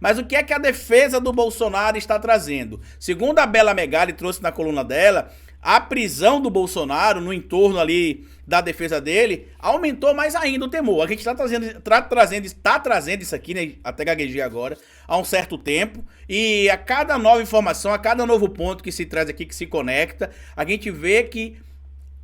Mas o que é que a defesa do Bolsonaro está trazendo? Segundo a Bela Megali trouxe na coluna dela, a prisão do Bolsonaro no entorno ali da defesa dele aumentou mais ainda o temor. A gente está trazendo isso aqui, né? Até gaguejei agora, há um certo tempo. E a cada nova informação, a cada novo ponto que se traz aqui, que se conecta, a gente vê que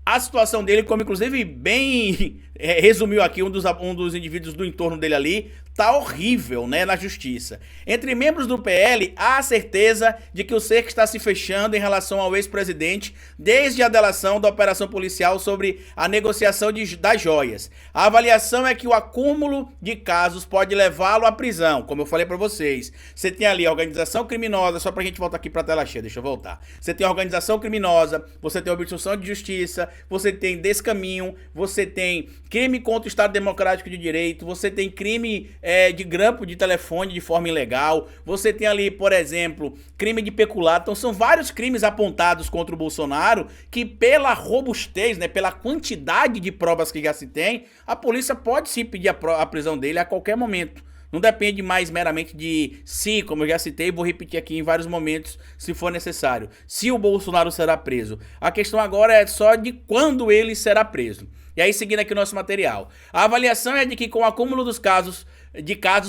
a situação dele, como inclusive bem resumiu aqui um dos indivíduos do entorno dele ali, tá horrível, né, na justiça. Entre membros do PL, há a certeza de que o cerco está se fechando em relação ao ex-presidente desde a delação da operação policial sobre a negociação das joias. A avaliação é que o acúmulo de casos pode levá-lo à prisão, como eu falei pra vocês. Você tem ali a organização criminosa, só pra gente voltar aqui pra tela cheia, deixa eu voltar. Você tem a organização criminosa, você tem a obstrução de justiça, você tem descaminho, você tem crime contra o Estado Democrático de Direito, você tem crime de grampo de telefone de forma ilegal, você tem ali, por exemplo, crime de peculato. Então são vários crimes apontados contra o Bolsonaro que, pela robustez, né, pela quantidade de provas que já se tem, a polícia pode sim pedir a prisão dele a qualquer momento. Não depende mais meramente de se, como eu já citei, vou repetir aqui em vários momentos, se for necessário, se o Bolsonaro será preso. A questão agora é só de quando ele será preso. E aí, seguindo aqui o nosso material. A avaliação é de que, com o acúmulo dos casos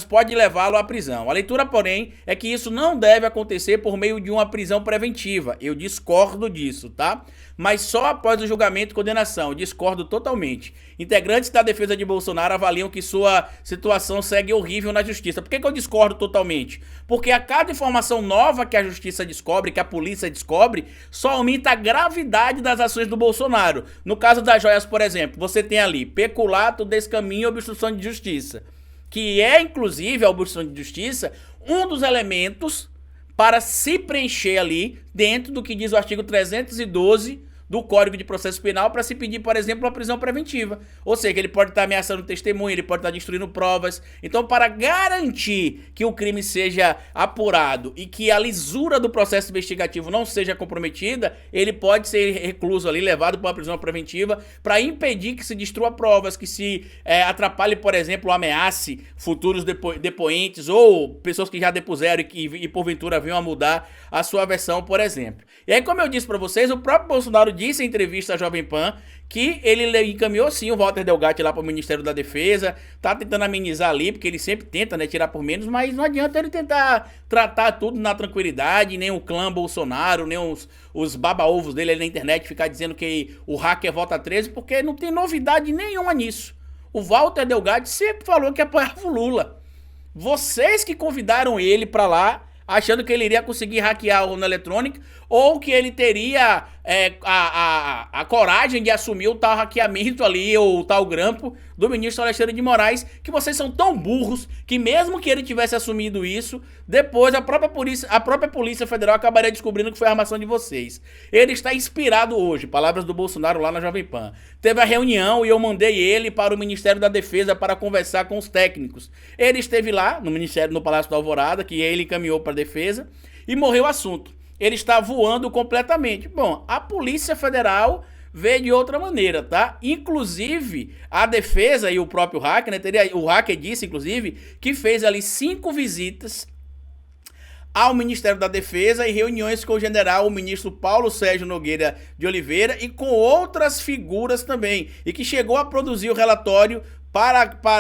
pode levá-lo à prisão. A leitura, porém, é que isso não deve acontecer por meio de uma prisão preventiva. Eu discordo disso, tá? Mas só após o julgamento e condenação. Eu discordo totalmente. Integrantes da defesa de Bolsonaro avaliam que sua situação segue horrível na justiça. Por que eu discordo totalmente? Porque a cada informação nova que a justiça descobre, que a polícia descobre, só aumenta a gravidade das ações do Bolsonaro. No caso das joias, por exemplo, você tem ali peculato, descaminho e obstrução de justiça, que é, inclusive, a obstrução de justiça, um dos elementos para se preencher ali dentro do que diz o artigo 312 do Código de Processo Penal para se pedir, por exemplo, uma prisão preventiva. Ou seja, ele pode estar ameaçando testemunha, ele pode estar destruindo provas. Então, para garantir que o crime seja apurado e que a lisura do processo investigativo não seja comprometida, ele pode ser recluso ali, levado para uma prisão preventiva, para impedir que se destrua provas, que se atrapalhe, por exemplo, ou ameace futuros depoentes ou pessoas que já depuseram e porventura venham a mudar a sua versão, por exemplo. E aí, como eu disse para vocês, o próprio Bolsonaro disse em entrevista à Jovem Pan que ele encaminhou sim o Walter Delgatti lá para o Ministério da Defesa, tá tentando amenizar ali, porque ele sempre tenta, né, tirar por menos, mas não adianta ele tentar tratar tudo na tranquilidade, nem o clã Bolsonaro, nem os baba-ovos dele ali na internet ficar dizendo que o hacker vota 13, porque não tem novidade nenhuma nisso. O Walter Delgatti sempre falou que apoiava o Lula. Vocês que convidaram ele para lá, achando que ele iria conseguir hackear a urna eletrônica, ou que ele teria a coragem de assumir o tal hackeamento ali, ou o tal grampo do ministro Alexandre de Moraes, que vocês são tão burros que mesmo que ele tivesse assumido isso, depois a própria Polícia Federal acabaria descobrindo que foi a armação de vocês. Ele está inspirado hoje, palavras do Bolsonaro lá na Jovem Pan. Teve a reunião e eu mandei ele para o Ministério da Defesa para conversar com os técnicos. Ele esteve lá no Palácio da Alvorada, que ele encaminhou para a Defesa, e morreu o assunto. Ele está voando completamente. Bom, a Polícia Federal vê de outra maneira, tá? Inclusive, a defesa e o próprio hacker, né? O hacker disse, inclusive, que fez ali 5 visitas ao Ministério da Defesa e reuniões com o general, o ministro Paulo Sérgio Nogueira de Oliveira e com outras figuras também. E que chegou a produzir o relatório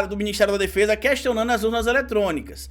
do Ministério da Defesa questionando as urnas eletrônicas.